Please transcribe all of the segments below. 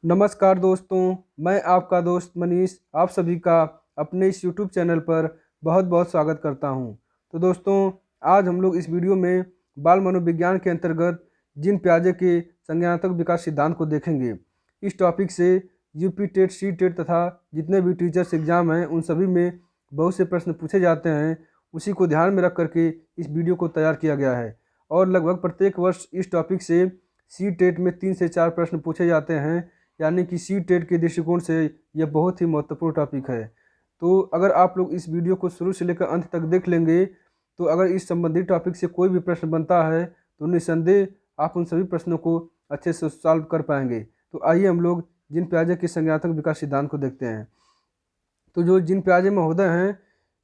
नमस्कार दोस्तों, मैं आपका दोस्त मनीष आप सभी का अपने इस YouTube चैनल पर बहुत बहुत स्वागत करता हूं। तो दोस्तों, आज हम लोग इस वीडियो में बाल मनोविज्ञान के अंतर्गत जीन पियाजे के संज्ञानात्मक विकास सिद्धांत को देखेंगे। इस टॉपिक से यूपी टेट, सी टेट तथा जितने भी टीचर्स एग्जाम हैं उन सभी में बहुत से प्रश्न पूछे जाते हैं। उसी को ध्यान में रख करके इस वीडियो को तैयार किया गया है और लगभग प्रत्येक वर्ष इस टॉपिक से सी टेट में 3 से 4 प्रश्न पूछे जाते हैं। यानी कि सी टेट के दृष्टिकोण से यह बहुत ही महत्वपूर्ण टॉपिक है। तो अगर आप लोग इस वीडियो को शुरू से लेकर अंत तक देख लेंगे तो अगर इस संबंधित टॉपिक से कोई भी प्रश्न बनता है तो निस्संदेह आप उन सभी प्रश्नों को अच्छे से सॉल्व कर पाएंगे। तो आइए हम लोग जीन पियाजे के संज्ञानात्मक विकास सिद्धांत को देखते हैं। तो जो जीन पियाजे महोदय हैं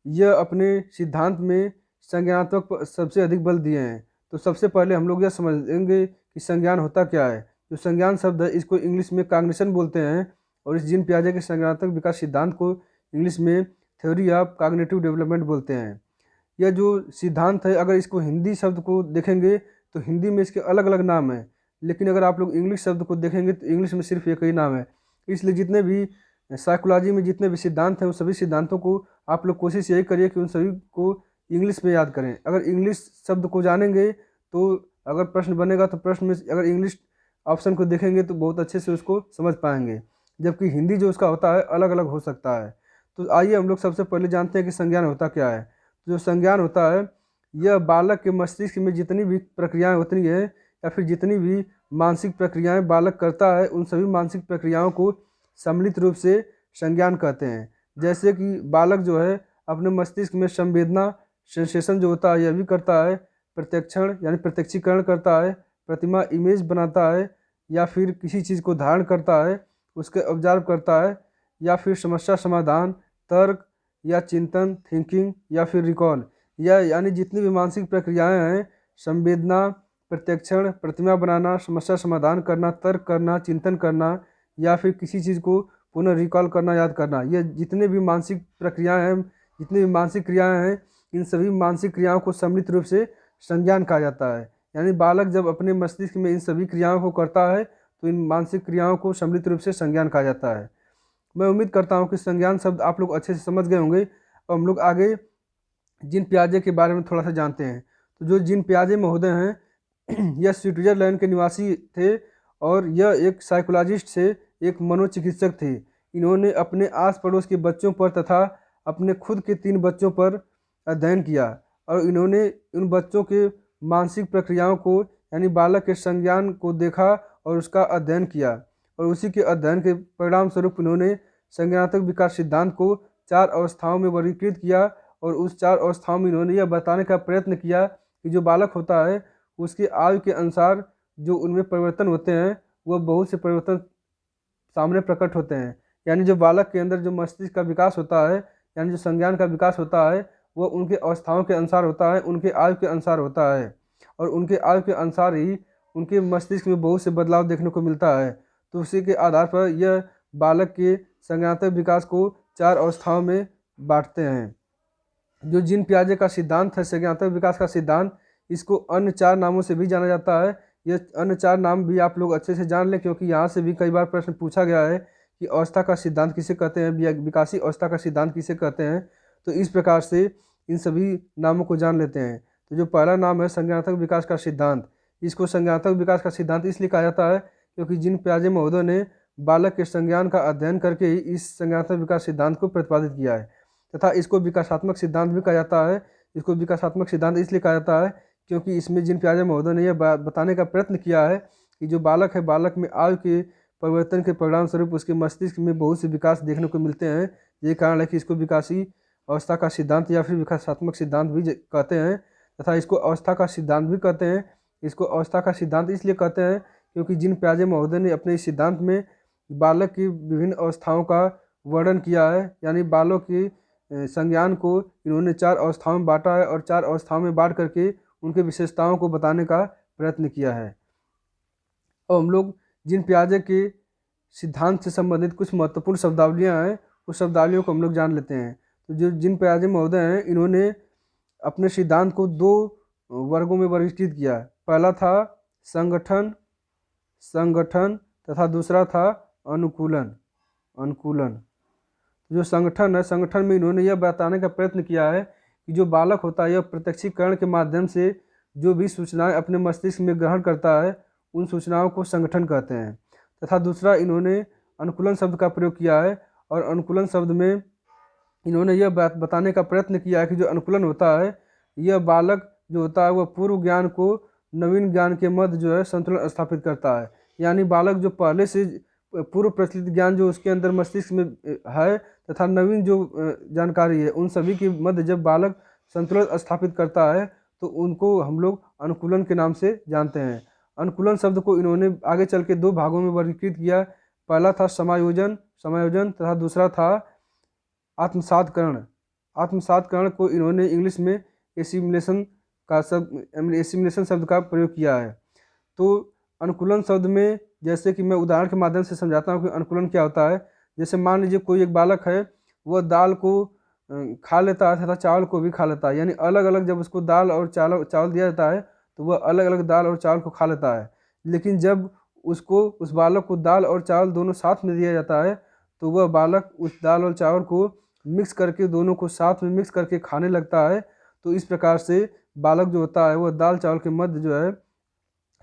यह अपने सिद्धांत में संज्ञानात्मक पर सबसे अधिक बल दिए हैं। तो सबसे पहले हम लोग यह समझेंगे कि संज्ञान होता क्या है। जो संज्ञान शब्द है इसको इंग्लिश में कॉग्निशन बोलते हैं और इस जीन पियाजे के संज्ञानात्मक विकास सिद्धांत को इंग्लिश में थ्योरी ऑफ कॉग्निटिव डेवलपमेंट बोलते हैं। यह जो सिद्धांत है अगर इसको हिंदी शब्द को देखेंगे तो हिंदी में इसके अलग अलग नाम हैं, लेकिन अगर आप लोग इंग्लिश शब्द को देखेंगे तो इंग्लिश में सिर्फ एक ही नाम है। इसलिए जितने भी साइकोलॉजी में जितने भी सिद्धांत हैं उन सभी सिद्धांतों को आप लोग कोशिश यही करिए कि उन सभी को इंग्लिश में याद करें। अगर इंग्लिश शब्द को जानेंगे तो अगर प्रश्न बनेगा तो प्रश्न में अगर इंग्लिश ऑप्शन को देखेंगे तो बहुत अच्छे से उसको समझ पाएंगे, जबकि हिंदी जो उसका होता है अलग अलग हो सकता है। तो आइए हम लोग सबसे पहले जानते हैं कि संज्ञान होता क्या है। तो जो संज्ञान होता है यह बालक के मस्तिष्क में जितनी भी प्रक्रियाएं होती हैं या फिर जितनी भी मानसिक प्रक्रियाएं बालक करता है उन सभी मानसिक प्रक्रियाओं को सम्मिलित रूप से संज्ञान कहते हैं। जैसे कि बालक जो है अपने मस्तिष्क में संवेदना सेंसेशन जो होता है यह भी करता है, प्रत्यक्षण यानी प्रत्यक्षीकरण करता है, प्रतिमा इमेज बनाता है या फिर किसी चीज़ को धारण करता है उसके ऑब्जर्व करता है, या फिर समस्या समाधान, तर्क या चिंतन थिंकिंग या फिर रिकॉल, या यानी जितनी भी मानसिक प्रक्रियाएं हैं संवेदना, प्रत्यक्षण, प्रतिमा बनाना, समस्या समाधान करना, तर्क करना, चिंतन करना या फिर किसी चीज़ को पुनः रिकॉल करना, याद करना, ये जितने भी मानसिक प्रक्रियाएं हैं, जितनी भी मानसिक क्रियाएं हैं, इन सभी मानसिक क्रियाओं को सम्मिलित रूप से संज्ञान कहा जाता है। यानी बालक जब अपने मस्तिष्क में इन सभी क्रियाओं को करता है तो इन मानसिक क्रियाओं को सम्मिलित रूप से संज्ञान कहा जाता है। मैं उम्मीद करता हूँ कि संज्ञान शब्द आप लोग अच्छे से समझ गए होंगे और हम लोग आगे जीन पियाजे के बारे में थोड़ा सा जानते हैं। तो जो जीन पियाजे महोदय हैं यह स्विट्जरलैंड के निवासी थे और यह एक साइकोलॉजिस्ट से एक मनोचिकित्सक थे। इन्होंने अपने आस पड़ोस के बच्चों पर तथा अपने खुद के 3 बच्चों पर अध्ययन किया और इन्होंने उन बच्चों के मानसिक प्रक्रियाओं को यानी बालक के संज्ञान को देखा और उसका अध्ययन किया और उसी के अध्ययन के परिणाम स्वरूप इन्होंने संज्ञानात्मक विकास सिद्धांत को 4 अवस्थाओं में वर्गीकृत किया और उस 4 अवस्थाओं में इन्होंने यह बताने का प्रयत्न किया कि जो बालक होता है उसके आयु के अनुसार जो उनमें परिवर्तन होते हैं वह बहुत से परिवर्तन सामने प्रकट होते हैं। यानी जो बालक के अंदर जो मस्तिष्क का विकास होता है यानी जो संज्ञान का विकास होता है वह उनके अवस्थाओं के अनुसार होता है, उनके आयु के अनुसार होता है और उनके आयु के अनुसार ही उनके मस्तिष्क में बहुत से बदलाव देखने को मिलता है। तो उसी के आधार पर यह बालक के संज्ञानात्मक विकास को 4 अवस्थाओं में बांटते हैं। जो जीन पियाजे का सिद्धांत है संज्ञानात्मक विकास का सिद्धांत, इसको अन्य 4 नामों से भी जाना जाता है। यह अन्य 4 नाम भी आप लोग अच्छे से जान लें क्योंकि यहाँ से भी कई बार प्रश्न पूछा गया है कि अवस्था का सिद्धांत किसे कहते हैं, विकासी अवस्था का सिद्धांत किसे कहते हैं। तो इस प्रकार से इन सभी नामों को जान लेते हैं। तो जो पहला नाम है संज्ञानात्मक विकास का सिद्धांत, इसको संज्ञानात्मक विकास का सिद्धांत इसलिए कहा जाता है क्योंकि जीन पियाजे महोदय ने बालक के संज्ञान का अध्ययन करके ही इस संज्ञानात्मक विकास सिद्धांत को प्रतिपादित किया है तथा इसको विकासात्मक सिद्धांत भी कहा जाता है। इसको विकासात्मक सिद्धांत इसलिए कहा जाता है क्योंकि इसमें जीन पियाजे महोदय ने यह बताने का प्रयत्न किया है कि जो बालक है बालक में आयु के परिवर्तन के परिणाम स्वरूप उसके मस्तिष्क में बहुत से विकास देखने को मिलते हैं। यही कारण है कि इसको विकासी अवस्था का सिद्धांत या फिर विकासात्मक सिद्धांत भी कहते हैं तथा इसको अवस्था का सिद्धांत भी कहते हैं। इसको अवस्था का सिद्धांत इसलिए कहते हैं क्योंकि जीन पियाजे महोदय ने अपने इस सिद्धांत में बालक की विभिन्न अवस्थाओं का वर्णन किया है। यानी बालक की संज्ञान को इन्होंने 4 अवस्थाओं में बांटा है और 4 अवस्थाओं में बांट करके उनके विशेषताओं को बताने का प्रयत्न किया है। और हम लोग जीन पियाजे के सिद्धांत से संबंधित कुछ महत्वपूर्ण शब्दावलियाँ हैं, उस शब्दावलियों को हम लोग जान लेते हैं। तो जो जीन पियाजे महोदय हैं इन्होंने अपने सिद्धांत को 2 वर्गों में वर्गीकृत किया। पहला था संगठन तथा दूसरा था अनुकूलन। अनुकूलन जो संगठन है, संगठन में इन्होंने यह बताने का प्रयत्न किया है कि जो बालक होता है यह प्रत्यक्षीकरण के माध्यम से जो भी सूचनाएं अपने मस्तिष्क में ग्रहण करता है उन सूचनाओं को संगठन कहते हैं। तथा दूसरा इन्होंने अनुकूलन शब्द का प्रयोग किया है, और अनुकूलन शब्द में इन्होंने यह बात बताने का प्रयत्न किया है कि जो अनुकूलन होता है यह बालक जो होता है वह पूर्व ज्ञान को नवीन ज्ञान के मध्य जो है संतुलन स्थापित करता है। यानी बालक जो पहले से पूर्व प्रचलित ज्ञान जो उसके अंदर मस्तिष्क में है तथा नवीन जो जानकारी है उन सभी के मध्य जब बालक संतुलन स्थापित करता है तो उनको हम लोग अनुकूलन के नाम से जानते हैं। अनुकूलन शब्द को इन्होंने आगे चल के दो भागों में वर्गीकृत किया। पहला था समायोजन समायोजन तथा दूसरा था आत्मसातकरण। आत्मसातकरण को इन्होंने इंग्लिश में एसिमिलेशन शब्द का प्रयोग किया है। तो अनुकूलन शब्द में जैसे कि मैं उदाहरण के माध्यम से समझाता हूँ कि अनुकूलन क्या होता है। जैसे मान लीजिए कोई एक बालक है, वह दाल को खा लेता है तथा चावल को भी खा लेता है, यानी अलग अलग जब उसको दाल और चावल दिया जाता है तो वह अलग अलग दाल और चावल को खा लेता है। लेकिन जब उसको उस बालक को दाल और चावल दोनों साथ में दिया जाता है तो वह बालक उस दाल और चावल को मिक्स करके दोनों को साथ में मिक्स करके खाने लगता है। तो इस प्रकार से बालक जो होता है वह दाल चावल के मध्य जो है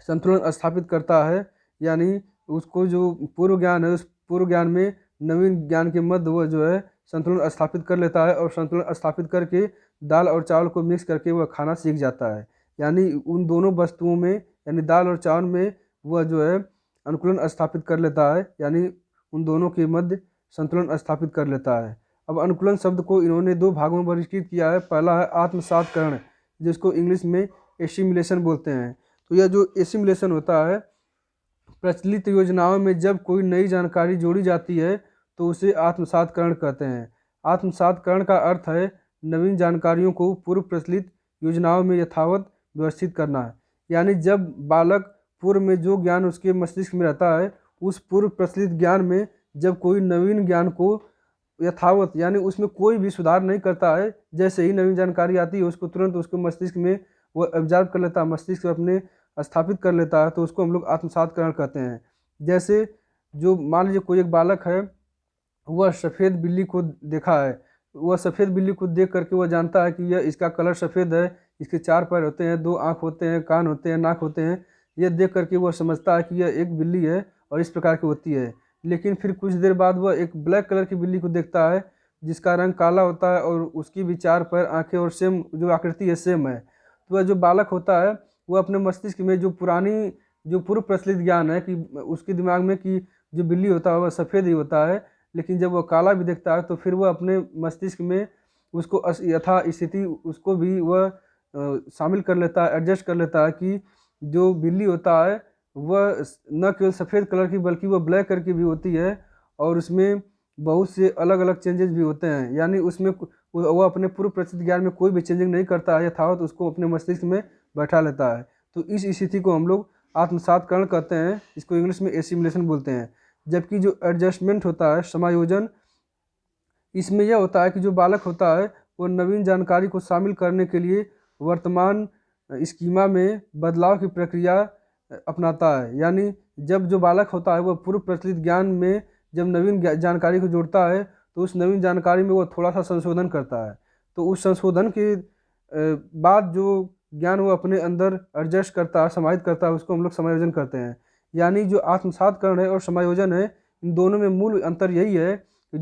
संतुलन स्थापित करता है। यानी उसको जो पूर्व ज्ञान है उस पूर्व ज्ञान में नवीन ज्ञान के मध्य वह जो है संतुलन स्थापित कर लेता है, और संतुलन स्थापित करके दाल और चावल को मिक्स करके वह खाना सीख जाता है। यानी उन दोनों वस्तुओं में यानी दाल और चावल में वह जो है अनुकूलन स्थापित कर लेता है, यानी उन दोनों के मध्य संतुलन स्थापित कर लेता है। अब अनुकूलन शब्द को इन्होंने दो भागों में वर्गीकृत किया है। पहला है आत्मसातकरण, जिसको इंग्लिश में एसिमिलेशन बोलते हैं। तो यह जो एसिमिलेशन होता है, प्रचलित योजनाओं में जब कोई नई जानकारी जोड़ी जाती है तो उसे आत्मसातकरण कहते हैं। आत्मसातकरण का अर्थ है नवीन जानकारियों को पूर्व प्रचलित योजनाओं में यथावत व्यवस्थित करना है। यानी जब बालक पूर्व में जो ज्ञान उसके मस्तिष्क में रहता है उस पूर्व प्रचलित ज्ञान में जब कोई नवीन ज्ञान को यथावत यानी उसमें कोई भी सुधार नहीं करता है, जैसे ही नवीन जानकारी आती है उसको तुरंत उसके मस्तिष्क में वो एब्जॉर्ब कर लेता है, मस्तिष्क अपने स्थापित कर लेता है, तो उसको हम लोग आत्मसातकरण कहते हैं। जैसे जो मान लीजिए कोई एक बालक है, वह सफ़ेद बिल्ली को देखा है, वह सफ़ेद बिल्ली को देख करके वह जानता है कि यह इसका कलर सफ़ेद है, इसके चार पैर होते हैं, दो आँख होते हैं, कान होते हैं, नाक होते हैं। यह देख करके वह समझता है कि यह एक बिल्ली है और इस प्रकार की होती है। लेकिन फिर कुछ देर बाद वह एक ब्लैक कलर की बिल्ली को देखता है जिसका रंग काला होता है और उसकी भी चार पैर, आँखें और सेम जो आकृति है सेम है। तो वह जो बालक होता है वह अपने मस्तिष्क में जो पुरानी जो पूर्व प्रचलित ज्ञान है कि उसके दिमाग में कि जो बिल्ली होता है वह सफ़ेद ही होता है, लेकिन जब वह काला भी देखता है तो फिर वह अपने मस्तिष्क में उसको यथा स्थिति उसको भी वह शामिल कर लेता है, एडजस्ट कर लेता है कि जो बिल्ली होता है वह न केवल सफ़ेद कलर की बल्कि वह ब्लैक कलर की भी होती है और उसमें बहुत से अलग अलग चेंजेस भी होते हैं। यानी उसमें वह अपने पूर्व प्रचलित ज्ञान में कोई भी चेंजिंग नहीं करता है, यथावत उसको अपने मस्तिष्क में बैठा लेता है। तो इस स्थिति को हम लोग आत्मसातकरण कहते हैं, इसको इंग्लिश में एसिमिलेशन बोलते हैं। जबकि जो एडजस्टमेंट होता है, समायोजन, इसमें यह होता है कि जो बालक होता है वो नवीन जानकारी को शामिल करने के लिए वर्तमान स्कीमा में बदलाव की प्रक्रिया अपनाता है। यानी जब जो बालक होता है वह पूर्व प्रचलित ज्ञान में जब नवीन जानकारी को जोड़ता है तो उस नवीन जानकारी में वह थोड़ा सा संशोधन करता है। तो उस संशोधन के बाद जो ज्ञान वो अपने अंदर एडजस्ट करता है, समाहित करता है, उसको हम लोग समायोजन करते हैं। यानी जो आत्मसातकरण है और समायोजन है, इन दोनों में मूल अंतर यही है कि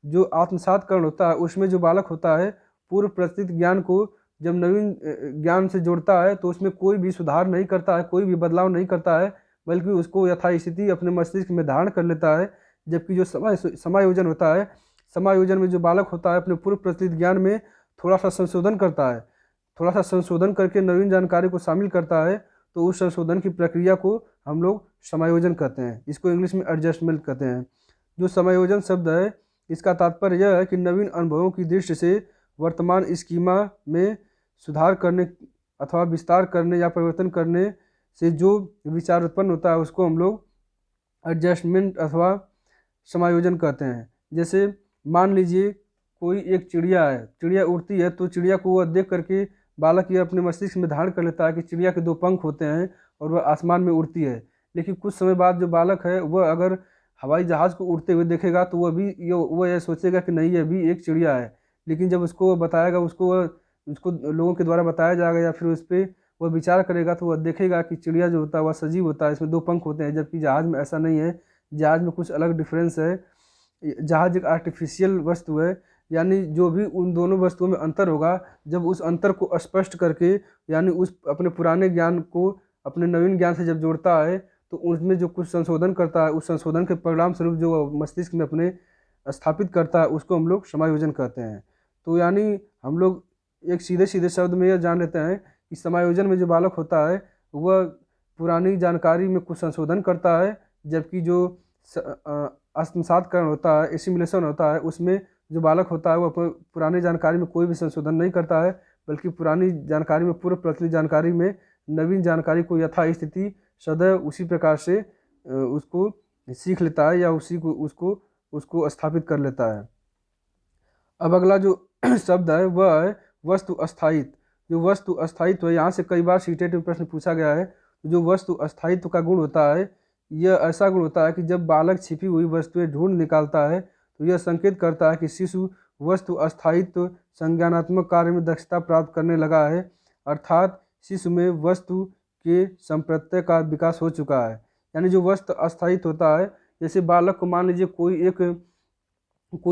जो आत्मसातकरण होता है उसमें जो बालक होता है पूर्व प्रचलित ज्ञान को जब नवीन ज्ञान से जोड़ता है तो उसमें कोई भी सुधार नहीं करता है, कोई भी बदलाव नहीं करता है, बल्कि उसको यथास्थिति अपने मस्तिष्क में धारण कर लेता है। जबकि जो समायोजन होता है, समायोजन में जो बालक होता है अपने पूर्व प्रचलित ज्ञान में थोड़ा सा संशोधन करता है, थोड़ा सा संशोधन करके नवीन जानकारी को शामिल करता है, तो उस संशोधन की प्रक्रिया को हम लोग समायोजन कहते हैं। इसको इंग्लिश में एडजस्टमेंट कहते हैं। जो समायोजन शब्द है इसका तात्पर्य यह है कि नवीन अनुभवों की दृष्टि से वर्तमान स्कीमा में सुधार करने अथवा विस्तार करने या परिवर्तन करने से जो विचार उत्पन्न होता है उसको हम लोग एडजस्टमेंट अथवा समायोजन कहते हैं। जैसे मान लीजिए कोई एक चिड़िया है, चिड़िया उड़ती है, तो चिड़िया को वह देख करके बालक ये अपने मस्तिष्क में धारण कर लेता है कि चिड़िया के दो पंख होते हैं और वह आसमान में उड़ती है। लेकिन कुछ समय बाद जो बालक है वह अगर हवाई जहाज़ को उड़ते हुए देखेगा तो वो यह सोचेगा कि नहीं ये भी एक चिड़िया है। लेकिन जब उसको बताएगा, उसको लोगों के द्वारा बताया जाएगा या फिर उस पर वह विचार करेगा तो वह देखेगा कि चिड़िया जो होता है वह सजीव होता है, इसमें दो पंख होते हैं, जबकि जहाज़ में ऐसा नहीं है। जहाज़ में कुछ अलग डिफरेंस है। जहाज़ एक आर्टिफिशियल वस्तु है, यानी जो भी उन दोनों वस्तुओं में अंतर होगा, जब उस अंतर को स्पष्ट करके यानी उस अपने पुराने ज्ञान को अपने नवीन ज्ञान से जब जोड़ता है तो उसमें जो कुछ संशोधन करता है, उस संशोधन के परिणाम स्वरूप जो मस्तिष्क में अपने स्थापित करता है उसको हम लोग समायोजन कहते हैं। तो यानी हम लोग एक सीधे सीधे शब्द में यह जान लेते हैं कि समायोजन में जो बालक होता है वह पुरानी जानकारी में कुछ संशोधन करता है, जबकि जो आत्मसातकरण होता है, एसिमिलेशन होता है, उसमें जो बालक होता है वह पुरानी जानकारी में कोई भी संशोधन नहीं करता है, बल्कि पुरानी जानकारी में, पूर्व प्रचलित जानकारी में नवीन जानकारी को यथास्थिति सदैव उसी प्रकार से उसको सीख लेता है या उसी को उसको स्थापित कर लेता है। अब अगला जो शब्द है वह है वस्तु अस्थायित्व। जो वस्तु अस्थायित्व है, यहाँ से कई बार सीटेट में प्रश्न पूछा गया है। जो वस्तु अस्थायित्व का गुण होता है, यह ऐसा गुण होता है कि जब बालक छिपी हुई वस्तुएं ढूंढ निकालता है तो यह संकेत करता है कि शिशु वस्तु अस्थायित्व संज्ञानात्मक कार्य में दक्षता प्राप्त करने लगा है, अर्थात शिशु में वस्तु के संप्रत्यय का विकास हो चुका है। यानी जो वस्तु अस्थायित्व होता है, जैसे बालक को मान लीजिए कोई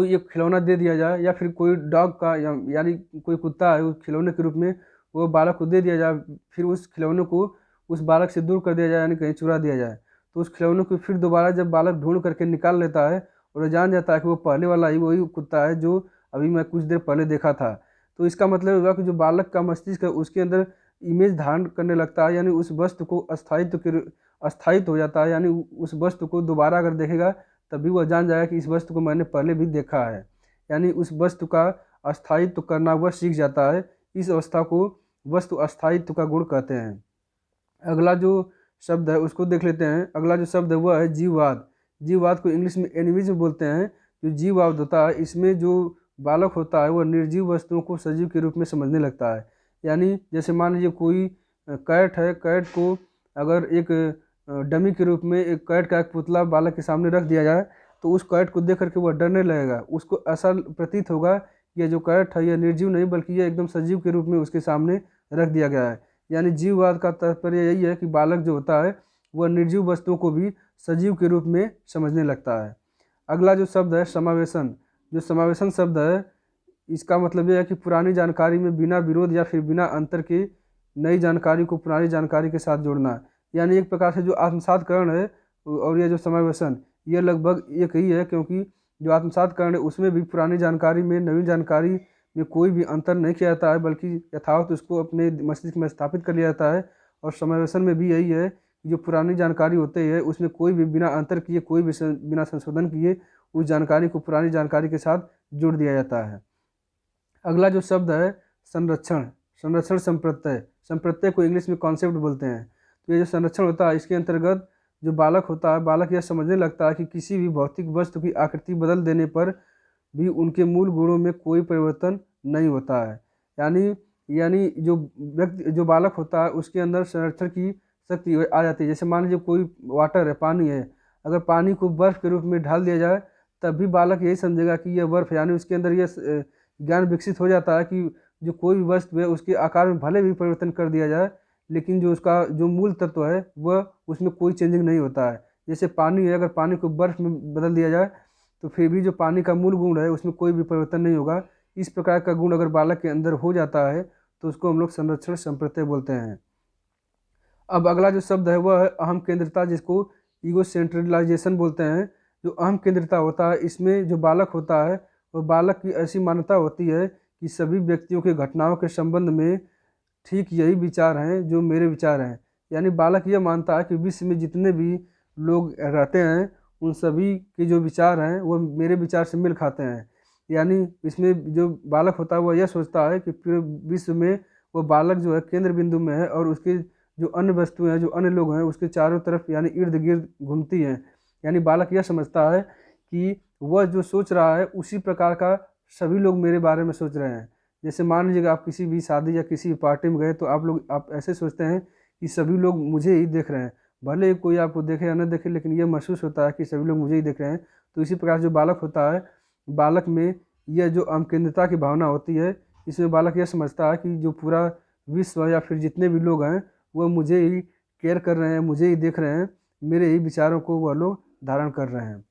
एक खिलौना दे दिया जाए, या फिर कोई डॉग का यानी कोई कुत्ता है, उस खिलौने के रूप में वो बालक को दे दिया जाए, फिर उस खिलौने को उस बालक से दूर कर दिया जाए, यानी कहीं चुरा दिया जाए, तो उस खिलौने को फिर दोबारा जब बालक ढूंढ करके निकाल लेता है और जान जाता है कि वो पहले वाला ही वही कुत्ता है जो अभी मैं कुछ देर पहले देखा था, तो इसका मतलब हुआ कि जो बालक का मस्तिष्क है उसके अंदर इमेज धारण करने लगता है, यानी उस वस्तु को अस्थायित्व हो जाता है, यानी उस वस्तु को दोबारा अगर देखेगा तभी वह जान जाएगा कि इस वस्तु को मैंने पहले भी देखा है, यानी उस वस्तु का अस्थायित्व करना वह सीख जाता है। इस अवस्था को वस्तु अस्थायित्व का गुण कहते हैं। अगला जो शब्द है उसको देख लेते हैं। अगला जो शब्द है वह है जीववाद। जीववाद को इंग्लिश में एनिमिज्म बोलते हैं। जो जीववाद होता है, इसमें जो बालक होता है वह निर्जीव वस्तुओं को सजीव के रूप में समझने लगता है। यानी जैसे मान लीजिए कोई कैट है, कैट को अगर एक डमी के रूप में एक कैट का एक पुतला बालक के सामने रख दिया जाए तो उस कैट को देख करके वह डरने लगेगा। उसको ऐसा प्रतीत होगा कि यह जो कैट है यह निर्जीव नहीं बल्कि यह एकदम सजीव के रूप में उसके सामने रख दिया गया है। यानी जीववाद का तात्पर्य यही है कि बालक जो होता है वह निर्जीव वस्तुओं को भी सजीव के रूप में समझने लगता है। अगला जो शब्द है समावेशन। जो समावेशन शब्द है, इसका मतलब यह है कि पुरानी जानकारी में बिना विरोध या फिर बिना अंतर के नई जानकारी को पुरानी जानकारी के साथ जोड़ना। यानी एक प्रकार से जो आत्मसातकरण है और यह जो समावेशन, यह लगभग एक ही है, क्योंकि जो आत्मसातकरण है उसमें भी पुरानी जानकारी में नवीन जानकारी में कोई भी अंतर नहीं किया जाता है, बल्कि यथावत उसको अपने मस्तिष्क में स्थापित कर लिया जाता है। और समावेशन में भी यही है कि जो पुरानी जानकारी होती है उसमें कोई भी बिना अंतर किए, कोई भी बिना संशोधन किए उस जानकारी को पुरानी जानकारी के साथ जोड़ दिया जाता है। अगला जो शब्द है संरक्षण। संरक्षण संप्रत्यय। संप्रत्यय को इंग्लिश में कॉन्सेप्ट बोलते हैं। तो ये जो संरक्षण होता है इसके अंतर्गत जो बालक होता है, बालक यह समझने लगता है कि किसी भी भौतिक वस्तु की आकृति बदल देने पर भी उनके मूल गुणों में कोई परिवर्तन नहीं होता है। यानी जो बालक होता है उसके अंदर संरक्षण की शक्ति आ जाती है। जैसे मान लीजिए कोई वाटर है, पानी है, अगर पानी को बर्फ़ के रूप में ढाल दिया जाए तब भी बालक यही समझेगा कि यह बर्फ़, यानी उसके अंदर यह ज्ञान विकसित हो जाता है कि जो कोई भी वस्तु है उसके आकार में भले भी परिवर्तन कर दिया जाए लेकिन जो उसका जो मूल तत्व है वह उसमें कोई चेंजिंग नहीं होता है। जैसे पानी है, अगर पानी को बर्फ़ में बदल दिया जाए तो फिर भी जो पानी का मूल गुण है उसमें कोई भी परिवर्तन नहीं होगा। इस प्रकार का गुण अगर बालक के अंदर हो जाता है तो उसको हम लोग संरक्षण संप्रत्यय बोलते हैं। अब अगला जो शब्द है वह है अहम केंद्रिता, जिसको ईगो सेंट्रलाइजेशन बोलते हैं। जो अहम केंद्रिता होता है इसमें जो बालक होता है वह बालक की ऐसी मान्यता होती है कि सभी व्यक्तियों के घटनाओं के संबंध में ठीक यही विचार हैं जो मेरे विचार हैं। यानी बालक यह मानता है कि विश्व में जितने भी लोग रहते हैं उन सभी के जो विचार हैं वो मेरे विचार से मेल खाते हैं। यानी इसमें जो बालक होता है वह यह सोचता है कि पूरे विश्व में वो बालक जो है केंद्र बिंदु में है और उसके जो अन्य वस्तुएं हैं, जो अन्य लोग हैं, उसके चारों तरफ यानी इर्द गिर्द घूमती हैं। यानी बालक यह समझता है कि वह जो सोच रहा है उसी प्रकार का सभी लोग मेरे बारे में सोच रहे हैं। जैसे मान लीजिए आप किसी भी शादी या किसी भी पार्टी में गए तो आप ऐसे सोचते हैं कि सभी लोग मुझे ही देख रहे हैं, भले ही कोई आपको देखे या न देखे, लेकिन ये महसूस होता है कि सभी लोग मुझे ही देख रहे हैं। तो इसी प्रकार जो बालक होता है, बालक में यह जो अहमकेंद्रिता की भावना होती है, इसमें बालक यह समझता है कि जो पूरा विश्व या फिर जितने भी लोग हैं वह मुझे ही केयर कर रहे हैं, मुझे ही देख रहे हैं, मेरे ही विचारों को वह लोग धारण कर रहे हैं।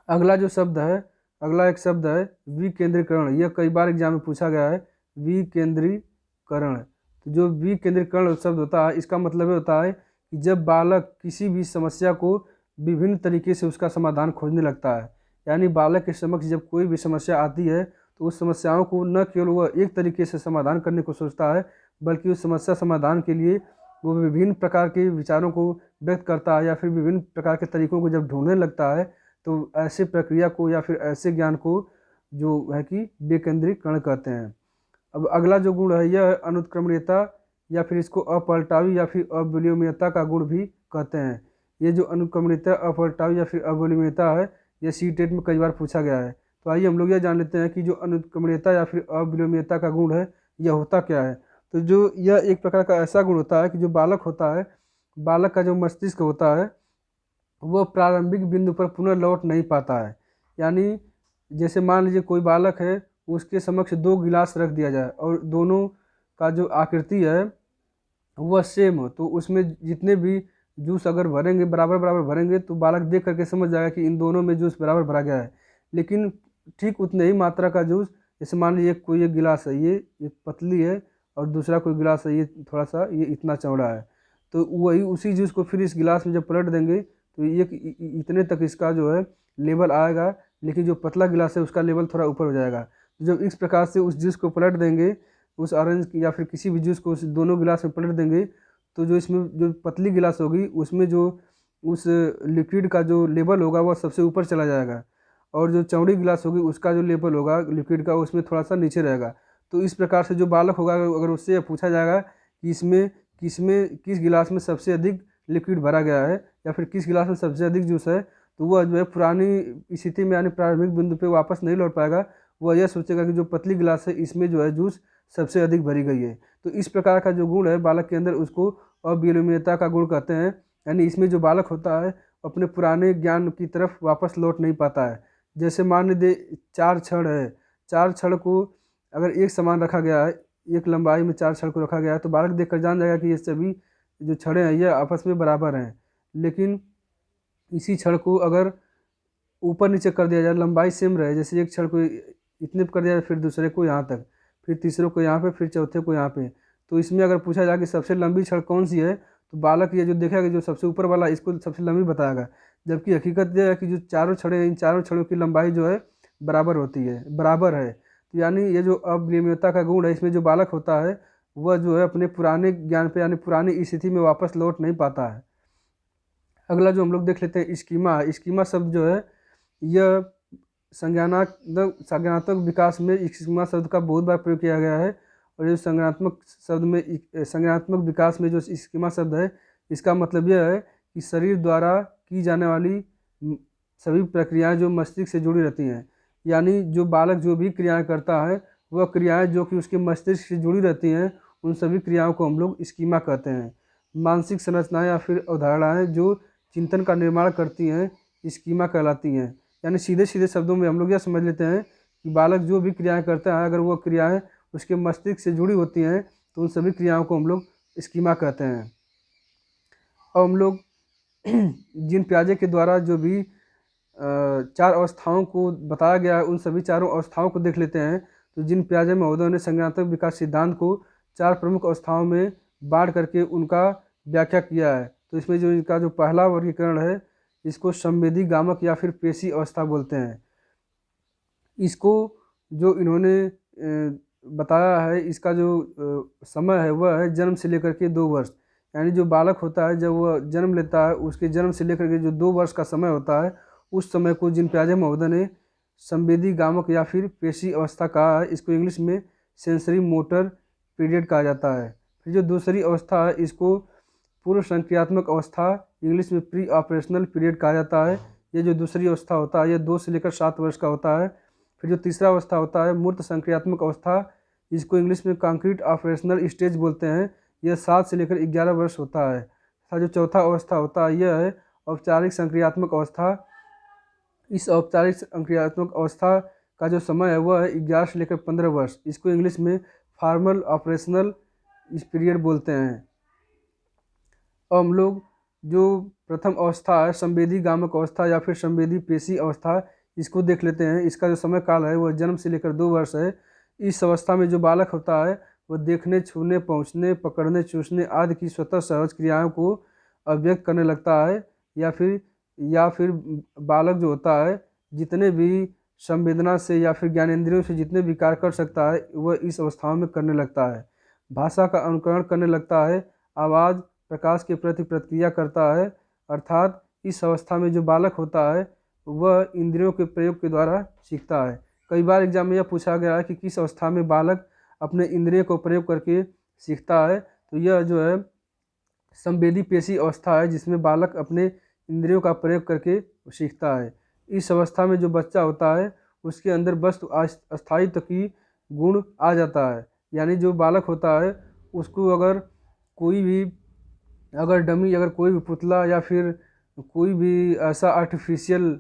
अगला जो शब्द है, अगला एक शब्द है विकेंद्रीकरण। यह कई बार एग्जाम में पूछा गया है, विकेंद्रीकरण। तो जो विकेंद्रीकरण शब्द होता है, इसका मतलब ये होता है कि जब बालक किसी भी समस्या को विभिन्न तरीके से उसका समाधान खोजने लगता है, यानी बालक के समक्ष जब कोई भी समस्या आती है तो उस समस्याओं को न केवल वह एक तरीके से समाधान करने को सोचता है, बल्कि उस समस्या समाधान के लिए वो विभिन्न प्रकार के विचारों को व्यक्त करता है या फिर विभिन्न प्रकार के तरीकों को जब ढूंढने लगता है, तो ऐसे प्रक्रिया को या फिर ऐसे ज्ञान को जो है कि विकेंद्रीकरण कहते हैं। अब अगला जो गुण है यह है अनुत्क्रमणीयता, या फिर इसको अपलटावी या फिर अविलोमीयता का गुण भी कहते हैं। ये जो अनुक्रमणीयता, अपलटावी या फिर अविलोमीयता है, यह सीटेट में कई बार पूछा गया है। तो आइए हम लोग यह जान लेते हैं कि जो अनुक्रमणीयता या फिर अविलोमीयता का गुण है यह होता क्या है। तो जो यह एक प्रकार का ऐसा गुण होता है कि जो बालक होता है, बालक का जो मस्तिष्क होता है वह प्रारंभिक बिंदु पर पुनः लौट नहीं पाता है। यानी जैसे मान लीजिए कोई बालक है, उसके समक्ष 2 गिलास रख दिया जाए और दोनों का जो आकृति है वह सेम हो, तो उसमें जितने भी जूस अगर भरेंगे बराबर बराबर भरेंगे तो बालक देख करके समझ जाएगा कि इन दोनों में जूस बराबर भरा गया है। लेकिन ठीक उतने ही मात्रा का जूस, जैसे मान लीजिए कोई एक गिलास है, ये पतली है और दूसरा कोई गिलास है, ये थोड़ा सा ये इतना चौड़ा है, तो वही उसी जूस को फिर इस गिलास में जब पलट देंगे तो ये इतने तक इसका जो है लेवल आएगा, लेकिन जो पतला गिलास है उसका लेवल थोड़ा ऊपर हो जाएगा। जब इस प्रकार से उस जूस को पलट देंगे, उस ऑरेंज या फिर किसी भी जूस को उस दोनों गिलास में पलट देंगे, तो जो इसमें जो पतली गिलास होगी उसमें जो उस लिक्विड का जो लेवल होगा वह सबसे ऊपर चला जाएगा, और जो चौड़ी गिलास होगी उसका जो लेवल होगा लिक्विड का उसमें थोड़ा सा नीचे रहेगा। तो इस प्रकार से जो बालक होगा, अगर उससे पूछा जाएगा कि इसमें किस गिलास में सबसे अधिक लिक्विड भरा गया है या फिर किस गिलास में सबसे अधिक जूस है, तो वह जो है पुरानी स्थिति में यानी प्रारंभिक बिंदु पे वापस नहीं लौट पाएगा। वह यह सोचेगा कि जो पतली गिलास है इसमें जो है जूस सबसे अधिक भरी गई है। तो इस प्रकार का जो गुण है बालक के अंदर, उसको अविलोमीयता का गुण कहते हैं। यानी इसमें जो बालक होता है अपने पुराने ज्ञान की तरफ वापस लौट नहीं पाता है। जैसे मान लीजिए 4 छड़ है, 4 छड़ को अगर एक समान रखा गया है, एक लंबाई में 4 छड़ को रखा गया है, तो बालक देखकर जान जाएगा कि ये सभी जो छड़ें हैं ये आपस में बराबर हैं। लेकिन इसी छड़ को अगर ऊपर नीचे कर दिया जाए, लंबाई सेम रहे, जैसे एक छड़ को इतने पर कर दिया जाए, फिर दूसरे को यहाँ तक, फिर तीसरे को यहाँ पे, फिर चौथे को यहाँ पे, तो इसमें अगर पूछा जाए कि सबसे लंबी छड़ कौन सी है, तो बालक ये जो देखेगा जो सबसे ऊपर वाला इसको सबसे लंबी बताएगा। जबकि हकीकत यह है कि जो चारों छड़ें हैं, इन चारों छड़ों की लंबाई जो है बराबर होती है, बराबर है। तो यानी ये जो अविलोमीयता का गुण है, इसमें जो बालक होता है वह जो है अपने पुराने ज्ञान पे यानी पुरानी स्थिति में वापस लौट नहीं पाता है। अगला जो हम लोग देख लेते हैं स्कीमा है। स्कीमा शब्द जो है यह संज्ञानात्मक विकास में स्कीमा शब्द का बहुत बार प्रयोग किया गया है। और ये संज्ञानात्मक विकास में जो स्कीमा शब्द है, इसका मतलब यह है कि शरीर द्वारा की जाने वाली सभी प्रक्रियाएं जो मस्तिष्क से जुड़ी रहती हैं, यानी जो बालक जो भी क्रियाएं करता है वह क्रियाएं जो कि उसके मस्तिष्क से जुड़ी रहती हैं, उन सभी क्रियाओं को हम लोग स्कीमा कहते हैं। मानसिक संरचनाएं या फिर अवधारणाएं जो चिंतन का निर्माण करती हैं स्कीमा कहलाती हैं। यानी सीधे सीधे शब्दों में हम लोग यह समझ लेते हैं कि बालक जो भी क्रियाएं करता है, अगर वह क्रियाएं उसके मस्तिष्क से जुड़ी होती हैं तो उन सभी क्रियाओं को हम लोग स्कीमा कहते हैं। और हम लोग जिन पियाजे के द्वारा जो भी 4 अवस्थाओं को बताया गया है, उन सभी चारों अवस्थाओं को देख लेते हैं। तो जिन पियाजे महोदय ने संज्ञानात्मक विकास सिद्धांत को 4 प्रमुख अवस्थाओं में बांट करके उनका व्याख्या किया है। तो इसमें जो इनका जो पहला वर्गीकरण है, इसको संवेदी गामक या फिर पेशी अवस्था बोलते हैं। इसको जो इन्होंने बताया है, इसका जो समय है वह है जन्म से लेकर के 2 वर्ष। यानी जो बालक होता है जब वह जन्म लेता है, उसके जन्म से लेकर के जो 2 वर्ष का समय होता है, उस समय को जिन पियाजे महोदय ने संवेदी गामक या फिर पेशी अवस्था कहा है, इसको इंग्लिश में सेंसरी मोटर पीरियड कहा जाता है। फिर जो दूसरी अवस्था है, इसको पूर्व संक्रियात्मक अवस्था, इंग्लिश में प्री ऑपरेशनल पीरियड कहा जाता है। ये जो दूसरी अवस्था होता है ये 2 से लेकर 7 वर्ष का होता है। फिर जो तीसरा अवस्था होता है मूर्त संक्रियात्मक अवस्था, इसको इंग्लिश में कॉन्क्रीट ऑपरेशनल स्टेज बोलते हैं। यह 7 से लेकर 11 वर्ष होता है। तथा जो चौथा अवस्था होता है यह है औपचारिक संक्रियात्मक अवस्था। इस औपचारिक संक्रियात्मक अवस्था का जो समय है वह है 11 से लेकर 15 वर्ष। इसको इंग्लिश में फॉर्मल ऑपरेशनल इस पीरियड बोलते हैं। और हम लोग जो प्रथम अवस्था है संवेदी गामक अवस्था या फिर संवेदी पेशी अवस्था, इसको देख लेते हैं। इसका जो समय काल है वह जन्म से लेकर 2 वर्ष है। इस अवस्था में जो बालक होता है वह देखने, छूने, पहुँचने, पकड़ने, चूसने आदि की स्वतः सहज क्रियाओं को अभिव्यक्त करने लगता है, या फिर बालक जो होता है जितने भी संवेदना से या फिर ज्ञानेंद्रियों से जितने भी कार्य कर सकता है वह इस अवस्थाओं में करने लगता है। भाषा का अनुकरण करने लगता है, आवाज़, प्रकाश के प्रति प्रतिक्रिया करता है। अर्थात इस अवस्था में जो बालक होता है वह इंद्रियों के प्रयोग के द्वारा सीखता है। कई बार एग्जाम में यह पूछा गया है कि किस अवस्था में बालक अपने इंद्रियों को प्रयोग करके सीखता है, तो यह जो है संवेदी पेशी अवस्था है जिसमें बालक अपने इंद्रियों का प्रयोग करके सीखता है। इस अवस्था में जो बच्चा होता है उसके अंदर वस्तु अस्थायित्व की गुण आ जाता है। यानी जो बालक होता है उसको अगर कोई भी डमी, अगर कोई भी पुतला या फिर कोई भी ऐसा आर्टिफिशियल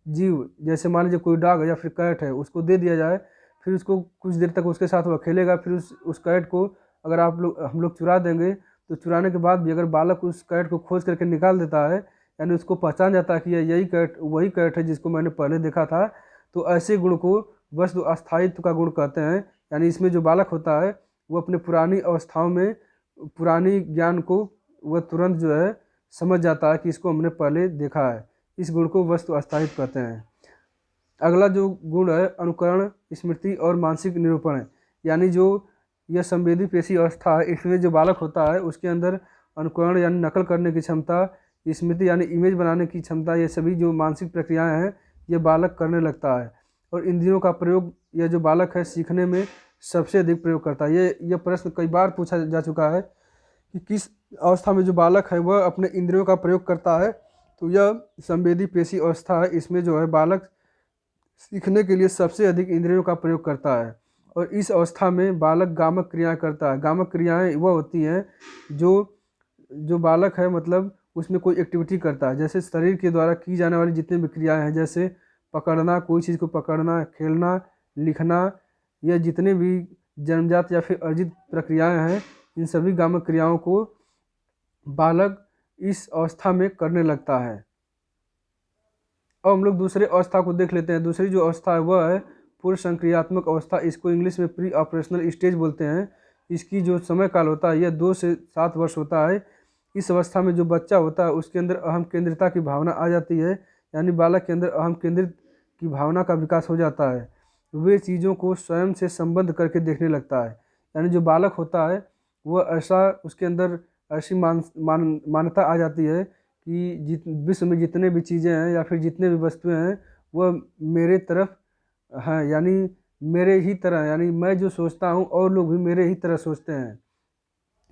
जीव, जैसे मान लीजिए कोई डॉग या फिर कैट है, उसको दे दिया जाए, फिर उसको कुछ देर तक उसके साथ वह खेलेगा, फिर उस कैट को अगर हम लोग चुरा देंगे, तो चुराने के बाद भी अगर बालक उस कैट को खोज करके निकाल देता है, यानी उसको पहचान जाता है कि यही कैट वही कैट है जिसको मैंने पहले देखा था, तो ऐसे गुण को वस्तु अस्थायित्व का गुण कहते हैं। यानी इसमें जो बालक होता है वो अपने पुरानी अवस्थाओं में पुरानी ज्ञान को वह तुरंत जो है समझ जाता है कि इसको हमने पहले देखा है। इस गुण को वस्तु अस्थायित्व कहते हैं। अगला जो गुण है अनुकरण, स्मृति और मानसिक निरूपण है। यानी जो यह संवेदी पेशी अवस्था है इसमें जो बालक होता है उसके अंदर अनुकरण यानी नकल करने की क्षमता, स्मृति यानी इमेज बनाने की क्षमता, ये सभी जो मानसिक प्रक्रियाएं हैं ये बालक करने लगता है। और इंद्रियों का प्रयोग यह जो बालक है सीखने में सबसे अधिक प्रयोग करता है। यह प्रश्न कई बार पूछा जा चुका है कि किस अवस्था में जो बालक है वह अपने इंद्रियों का प्रयोग करता है, तो यह संवेदी पेशी अवस्था है। इसमें जो है बालक सीखने के लिए सबसे अधिक इंद्रियों का प्रयोग करता है। और इस अवस्था में बालक गामक क्रियाएं करता है। गामक क्रियाएं वह होती हैं जो बालक है मतलब उसमें कोई एक्टिविटी करता है, जैसे शरीर के द्वारा की जाने वाली जितनी भी क्रियाएं हैं, जैसे पकड़ना, कोई चीज़ को पकड़ना, खेलना, लिखना, यह जितने भी जन्मजात या फिर अर्जित प्रक्रियाएं हैं, इन सभी गामक क्रियाओं को बालक इस अवस्था में करने लगता है। अब हम लोग दूसरे अवस्था को देख लेते हैं। दूसरी जो अवस्था है वह है पूर्व संक्रियात्मक अवस्था। इसको इंग्लिश में प्री ऑपरेशनल स्टेज बोलते हैं। इसकी जो समय काल होता है यह 2 से 7 वर्ष होता है। इस अवस्था में जो बच्चा होता है उसके अंदर अहम केंद्रिता की भावना आ जाती है, यानी बालक के अंदर अहम केंद्रित की भावना का विकास हो जाता है। वे चीज़ों को स्वयं से संबद्ध करके देखने लगता है। यानी जो बालक होता है वह ऐसा, उसके अंदर ऐसी मान्यता आ जाती है कि विश्व में जितने भी चीज़ें हैं या फिर जितने भी वस्तुएं हैं वह मेरे तरफ हैं, यानी मेरे ही तरह, यानी मैं जो सोचता हूँ और लोग भी मेरे ही तरह सोचते हैं।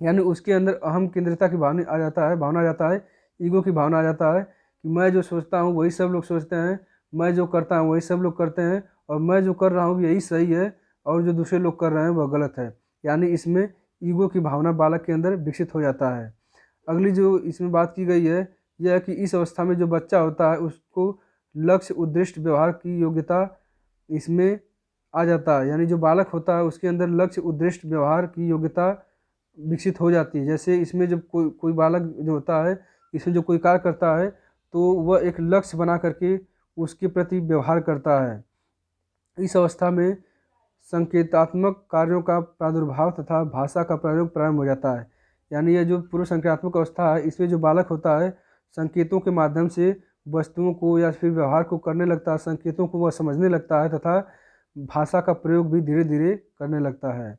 यानी उसके अंदर अहम केंद्रिता की भावना आ जाता है, ईगो की भावना आ जाता है कि मैं जो सोचता हूँ वही सब लोग सोचते हैं, मैं जो करता हूँ वही सब लोग करते हैं, और मैं जो कर रहा हूँ यही सही है और जो दूसरे लोग कर रहे हैं वह गलत है। यानी इसमें ईगो की भावना बालक के अंदर विकसित हो जाता है। अगली जो इसमें बात की गई है यह है कि इस अवस्था में जो बच्चा होता है उसको लक्ष्य उद्दिष्ट व्यवहार की योग्यता इसमें आ जाता है। यानी जो बालक होता है उसके अंदर लक्ष्य उद्दिष्ट व्यवहार की योग्यता विकसित हो जाती है। जैसे इसमें जब कोई बालक जो होता है इसमें जो कोई कार्य करता है तो वह एक लक्ष्य बना करके उसके प्रति व्यवहार करता है। इस अवस्था में संकेतात्मक कार्यों का प्रादुर्भाव तथा भाषा का प्रयोग प्रारंभ हो जाता है। यानी यह जो पूर्व संक्रियात्मक अवस्था है इसमें जो बालक होता है संकेतों के माध्यम से वस्तुओं को या फिर व्यवहार को करने लगता है, संकेतों को वह समझने लगता है तथा भाषा का प्रयोग भी धीरे धीरे करने लगता है।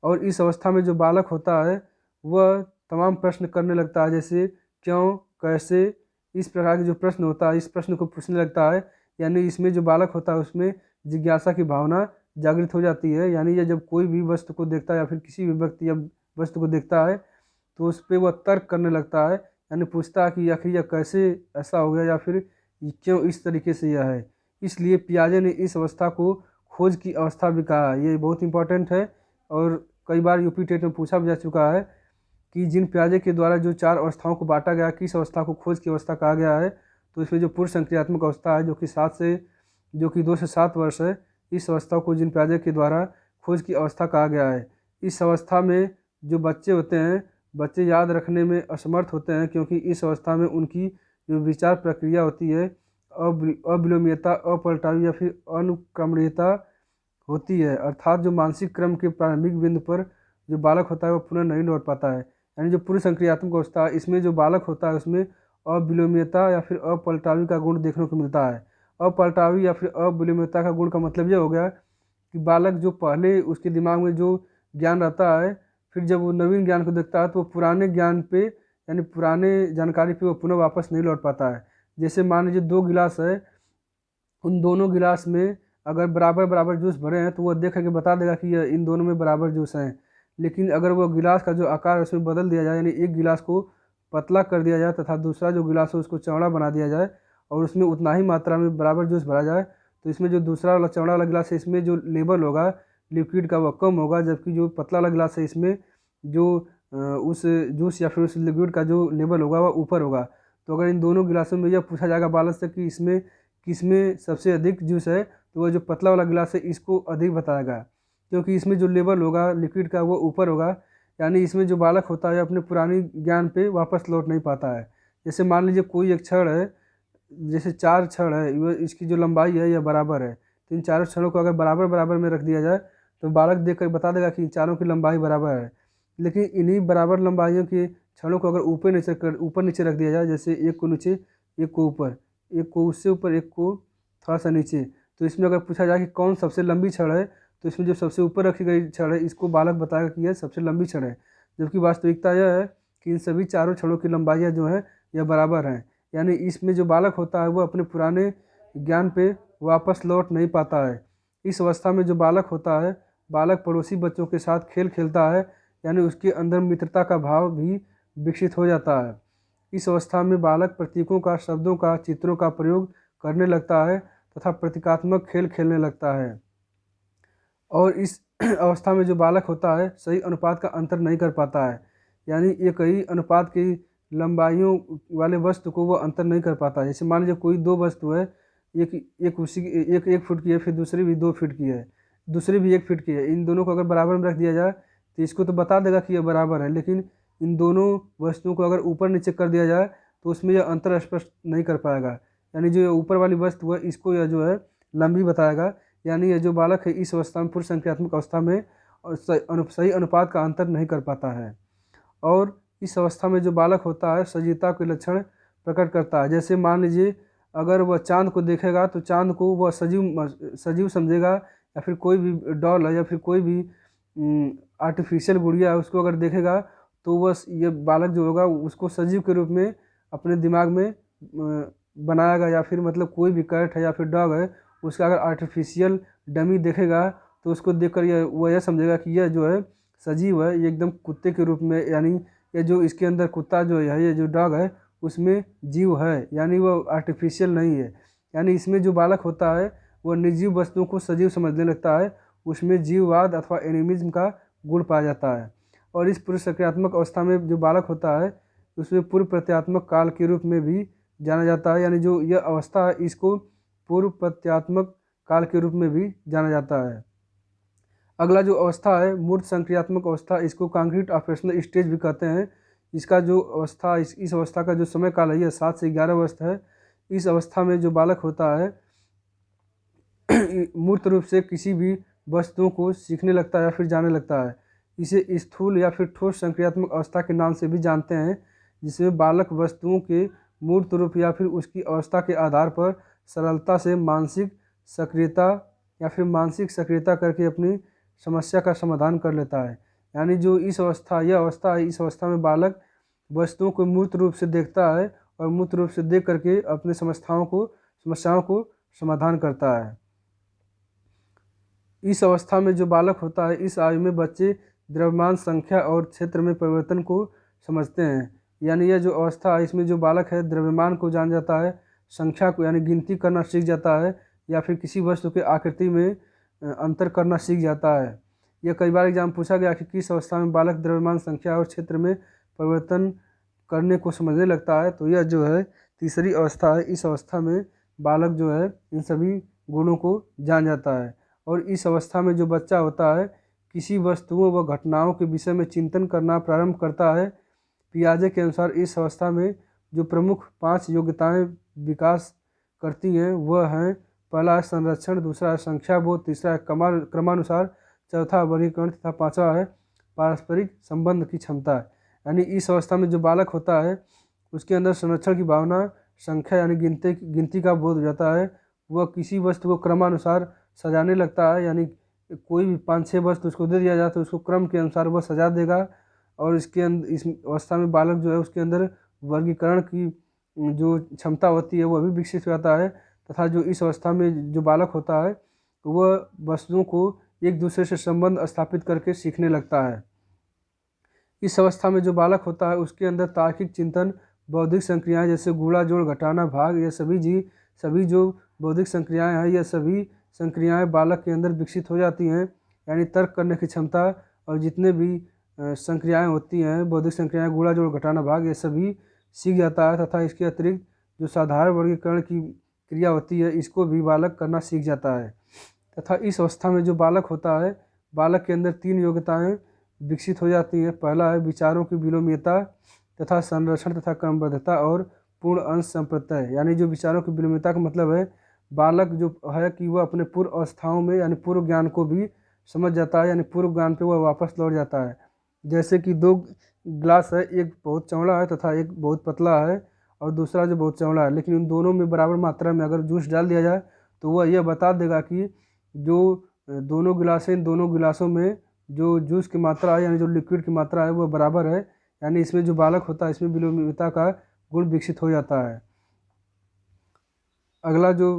और इस अवस्था में जो बालक होता है वह तमाम प्रश्न करने लगता है, जैसे क्यों, कैसे, इस प्रकार के जो प्रश्न होता है इस प्रश्न को पूछने लगता है। यानी इसमें जो बालक होता है उसमें जिज्ञासा की भावना जागृत हो जाती है। यानी यह जब कोई भी वस्तु को देखता है या फिर किसी भी व्यक्ति या वस्तु को देखता है तो उस पर वह तर्क करने लगता है, यानी पूछता है कि आखिर यह कैसे ऐसा हो गया या फिर क्यों इस तरीके से यह है। इसलिए पियाजे ने इस अवस्था को खोज की अवस्था भी कहा है। ये बहुत इंपॉर्टेंट है और कई बार यूपी टेट में पूछा भी जा चुका है कि जीन पियाजे के द्वारा जो 4 अवस्थाओं को बांटा गया, किस अवस्था को खोज की अवस्था कहा गया है। तो इसमें जो पूर्व संक्रियात्मक अवस्था है जो कि 2 से 7 वर्ष है, इस अवस्था को जीन पियाजे के द्वारा खोज की अवस्था कहा गया है। इस अवस्था में जो बच्चे होते हैं, बच्चे याद रखने में असमर्थ होते हैं, क्योंकि इस अवस्था में उनकी जो विचार प्रक्रिया होती है अविलोम्यता, अपलटावी या फिर अनुक्रमणीयता होती है, अर्थात जो मानसिक क्रम के प्रारंभिक बिंदु पर जो बालक होता है वो पुनः नहीं लौट पाता है। यानी जो पूर्व संक्रियात्मक अवस्था है, इसमें जो बालक होता है उसमें अविलोम्यता या फिर अपलटावी का गुण देखने को मिलता है। अपलटावी या फिर अविलोम्यता का गुण का मतलब यह हो गया कि बालक जो पहले उसके दिमाग में जो ज्ञान रहता है, फिर जब वो नवीन ज्ञान को देखता है तो वो पुराने ज्ञान पे यानी पुराने जानकारी पे वो पुनः वापस नहीं लौट पाता है। जैसे मान लीजिए 2 गिलास है, उन दोनों गिलास में अगर बराबर बराबर जूस भरे हैं तो वह देख करके बता देगा कि यह इन दोनों में बराबर जूस हैं। लेकिन अगर वह गिलास का जो आकार है उसमें बदल दिया जाए, यानी एक गिलास को पतला कर दिया जाए तथा दूसरा जो गिलास है उसको चौड़ा बना दिया जाए और उसमें उतना ही मात्रा में बराबर जूस भरा जाए, तो इसमें जो दूसरा वाला चौड़ा वाला गिलास है इसमें जो लेवल होगा लिक्विड का वह कम होगा, जबकि जो पतला वाला गिलास है इसमें जो उस जूस या फिर उस लिक्विड का जो लेवल होगा वह ऊपर होगा। तो अगर इन दोनों गिलासों में यह पूछा जाएगा बालक से कि इसमें किसमें सबसे अधिक जूस है, तो वह जो पतला वाला गिलास है इसको अधिक बताएगा, क्योंकि इसमें जो लेवल होगा लिक्विड का वो ऊपर होगा। यानी इसमें जो बालक होता है अपने पुरानी ज्ञान पे वापस लौट नहीं पाता है। जैसे मान लीजिए कोई एक छड़ है, जैसे 4 छड़ है, इसकी जो लंबाई है यह बराबर है, तो इन चारों छड़ों को अगर बराबर बराबर में रख दिया जाए तो बालक देख कर बता देगा कि इन चारों की लंबाई बराबर है। लेकिन इन्हीं बराबर लंबाइयों के छड़ों को अगर ऊपर नीचे रख दिया जाए, जैसे एक को नीचे एक को ऊपर, एक को उससे ऊपर एक को थोड़ा सा नीचे, तो इसमें अगर पूछा जाए कि कौन सबसे लंबी छड़ है, तो इसमें जो सबसे ऊपर रखी गई छड़ है इसको बालक बताएगा कि यह सबसे लंबी छड़ है, जबकि वास्तविकता यह है कि इन सभी चारों छड़ों की लंबाइयाँ जो हैं यह बराबर हैं। यानी इसमें जो बालक होता है वो अपने पुराने ज्ञान पे वापस लौट नहीं पाता है। इस अवस्था में जो बालक होता है, बालक पड़ोसी बच्चों के साथ खेल खेलता है, यानी उसके अंदर मित्रता का भाव भी विकसित हो जाता है। इस अवस्था में बालक प्रतीकों का, शब्दों का, चित्रों का प्रयोग करने लगता है तथा प्रतीकात्मक खेल खेलने लगता है। और इस अवस्था में जो बालक होता है सही अनुपात का अंतर नहीं कर पाता है, यानी एक ही अनुपात की लंबाइयों वाले वस्तु को वो अंतर नहीं कर पाता है। जैसे मान लीजिए कोई 2 वस्तु है, एक फुट की है, फिर दूसरी भी 2 फीट की है, दूसरी भी 1 फीट की है, इन दोनों को अगर बराबर में रख दिया जाए तो इसको तो बता देगा कि यह बराबर है, लेकिन इन दोनों वस्तुओं को अगर ऊपर नीचे कर दिया जाए तो उसमें यह अंतर स्पष्ट नहीं कर पाएगा। यानी जो ऊपर वाली वस्तु है इसको यह जो है लंबी बताएगा। यानी यह जो बालक है इस अवस्था में, पूर्व संक्रियात्मक अवस्था में सही अनुपात का अंतर नहीं कर पाता है। और इस अवस्था में जो बालक होता है सजीवता के लक्षण प्रकट करता है। जैसे मान लीजिए अगर वह चाँद को देखेगा तो चाँद को वह सजीव समझेगा, या फिर कोई भी डॉल है या फिर कोई भी आर्टिफिशियल गुड़िया है उसको अगर देखेगा तो वह ये बालक जो होगा उसको सजीव के रूप में अपने दिमाग में बनाएगा, या फिर मतलब कोई भी कैट है या फिर डॉग है उसका अगर आर्टिफिशियल डमी देखेगा तो उसको देखकर यह समझेगा कि यह जो है सजीव है, ये एकदम कुत्ते के रूप में, यानी ये जो इसके अंदर कुत्ता जो है, ये जो डॉग है उसमें जीव है, यानी वो आर्टिफिशियल नहीं है। यानी इसमें जो बालक होता है वह निर्जीव वस्तुओं को सजीव समझने लगता है, उसमें जीववाद अथवा एनिमिज्म का गुण पाया जाता है। और इस पूर्व सक्रियात्मक अवस्था में जो बालक होता है उसमें पूर्व प्रत्यात्मक काल के रूप में भी जाना जाता है। यानी जो यह अवस्था है इसको पूर्व प्रत्यात्मक काल के रूप में भी जाना जाता है। अगला जो अवस्था है मूर्त संक्रियात्मक अवस्था, इसको कॉन्क्रीट ऑपरेशनल स्टेज भी कहते हैं। इसका जो अवस्था इस अवस्था का जो समय काल है यह 7 से 11 वर्ष है। इस अवस्था में जो बालक होता है मूर्त रूप से किसी भी वस्तुओं को सीखने लगता है या फिर जानने लगता है। इसे स्थूल या फिर ठोस संक्रियात्मक अवस्था के नाम से भी जानते हैं, जिसमें बालक वस्तुओं के मूर्त रूप या फिर उसकी अवस्था के आधार पर सरलता से मानसिक सक्रियता करके अपनी समस्या का समाधान कर लेता है। यानी जो इस अवस्था में बालक वस्तुओं को मूर्त रूप से देखता है और मूर्त रूप से देख करके अपने समस्याओं को समाधान करता है। इस अवस्था में जो बालक होता है, इस आयु में बच्चे द्रव्यमान, संख्या और क्षेत्र में परिवर्तन को समझते हैं। यानी यह जो अवस्था है इसमें जो बालक है द्रव्यमान को जान जाता है, संख्या को यानी गिनती करना सीख जाता है, या फिर किसी वस्तु के आकृति में अंतर करना सीख जाता है। यह कई बार एग्जाम पूछा गया कि किस अवस्था में बालक द्रव्यमान, संख्या और क्षेत्र में परिवर्तन करने को समझने लगता है, तो यह जो है तीसरी अवस्था है। इस अवस्था में बालक जो है इन सभी गुणों को जान जाता है। और इस अवस्था में जो बच्चा होता है किसी वस्तुओं व घटनाओं के विषय में चिंतन करना प्रारंभ करता है। पियाजे के अनुसार इस अवस्था में जो प्रमुख 5 योग्यताएं विकास करती हैं वह हैं: पहला है संरक्षण, दूसरा है संख्या बोध, तीसरा है क्रमानुसार, चौथा है वर्गीकरण तथा पांचवा है पारस्परिक संबंध की क्षमता। यानी इस अवस्था में जो बालक होता है उसके अंदर संरक्षण की भावना, संख्या यानी गिनती का बोध हो जाता है। वह किसी वस्तु को क्रमानुसार सजाने लगता है, यानी कोई भी 5-6 वस्तु उसको दे दिया जाए तो उसको क्रम के अनुसार वह सजा देगा। और इस अवस्था में बालक जो है उसके अंदर वर्गीकरण की जो क्षमता होती है वह भी विकसित हो जाता है। तथा जो इस अवस्था में जो बालक होता है वह वस्तुओं को एक दूसरे से संबंध स्थापित करके सीखने लगता है। इस अवस्था में जो बालक होता है उसके अंदर तार्किक चिंतन, बौद्धिक संक्रियाएं जैसे गुणा जोड़ घटाना भाग, ये सभी जो बौद्धिक संक्रियाएं हैं यह सभी संक्रियाएं बालक के अंदर विकसित हो जाती हैं। यानी तर्क करने की क्षमता और जितने भी संक्रियाएं होती हैं, बौद्धिक संक्रियाएं, गुणा जोड़ घटाना भाग, ये सभी सीख जाता है। तथा इसके अतिरिक्त जो साधारण वर्गीकरण की क्रिया होती है इसको भी बालक करना सीख जाता है। तथा इस अवस्था में जो बालक होता है बालक के अंदर 3 योग्यताएं विकसित हो जाती हैं। पहला है विचारों की विलोम्यता तथा संरक्षण तथा क्रमबद्धता और पूर्ण अंश संप्रत्यय। यानी जो विचारों की विलोम्यता का मतलब है बालक जो है कि वह अपने पूर्व अवस्थाओं में यानी पूर्व ज्ञान को भी समझ जाता है, यानी पूर्व ज्ञान पे वह वापस लौट जाता है। जैसे कि 2 ग्लास है, एक बहुत चौड़ा है तथा एक बहुत पतला है और दूसरा जो बहुत चौड़ा है, लेकिन उन दोनों में बराबर मात्रा में अगर जूस डाल दिया जाए तो वह यह बता देगा कि जो दोनों गिलास हैं इन दोनों गिलासों में जो जूस की मात्रा है यानी जो लिक्विड की मात्रा है वह बराबर है। यानी इसमें जो बालक होता है इसमें विलोम्यता का गुण विकसित हो जाता है। अगला जो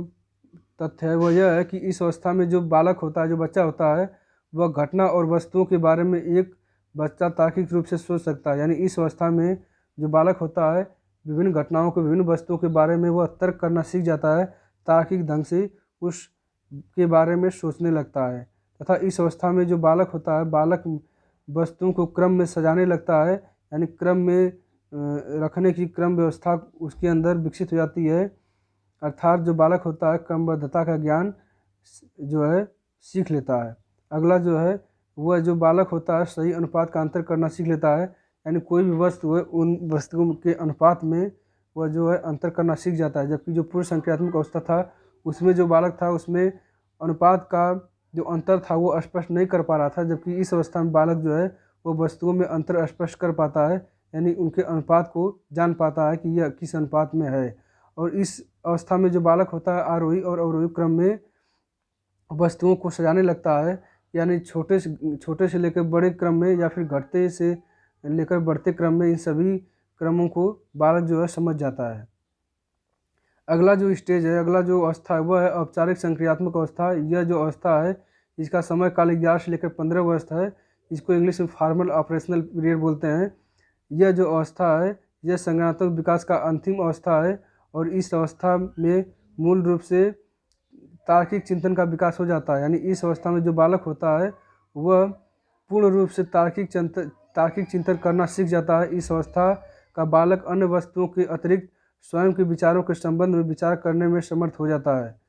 तथ्य है वह यह है कि इस अवस्था में जो बालक होता है, जो बच्चा होता है, वह घटना और वस्तुओं के बारे में एक बच्चा तार्किक रूप से सोच सकता है। यानी इस अवस्था में जो बालक होता है विभिन्न घटनाओं के, विभिन्न वस्तुओं के बारे में वह तर्क करना सीख जाता है, तार्किक ढंग से उस के बारे में सोचने लगता है। तथा इस अवस्था में जो बालक होता है बालक वस्तुओं को क्रम में सजाने लगता है, यानी क्रम में रखने की क्रम व्यवस्था उसके अंदर विकसित हो जाती है। अर्थात जो बालक होता है क्रमबद्धता का ज्ञान जो है सीख लेता है। अगला जो है वह जो बालक होता है सही अनुपात का अंतर करना सीख लेता है, यानी कोई भी वस्तु है उन वस्तुओं के अनुपात में वह जो है अंतर करना सीख जाता है। जबकि जो पूर्व संक्रियात्मक अवस्था था उसमें जो बालक था उसमें अनुपात का जो अंतर था वो स्पष्ट नहीं कर पा रहा था, जबकि इस अवस्था में बालक जो है वो वस्तुओं में अंतर स्पष्ट कर पाता है, यानी उनके अनुपात को जान पाता है कि यह किस अनुपात में है। और इस अवस्था में जो बालक होता है आरोही और अवरोही क्रम में वस्तुओं को सजाने लगता है, यानी छोटे से लेकर बड़े क्रम में या फिर घटते से लेकर बढ़ते क्रम में इन सभी क्रमों को बालक जो है समझ जाता है। अगला जो स्टेज है, अगला जो अवस्था है वह है औपचारिक संक्रियात्मक अवस्था। यह जो अवस्था है इसका समय काल 11 से लेकर 15 वर्ष है। इसको इंग्लिश में फॉर्मल ऑपरेशनल पीरियड बोलते हैं। यह जो अवस्था है यह संज्ञानात्मक विकास का अंतिम अवस्था है और इस अवस्था में मूल रूप से तार्किक चिंतन का विकास हो जाता है। यानी इस अवस्था में जो बालक होता है वह पूर्ण रूप से तार्किक चिंतन करना सीख जाता है। इस अवस्था का बालक अन्य वस्तुओं के अतिरिक्त स्वयं के विचारों के संबंध में विचार करने में समर्थ हो जाता है।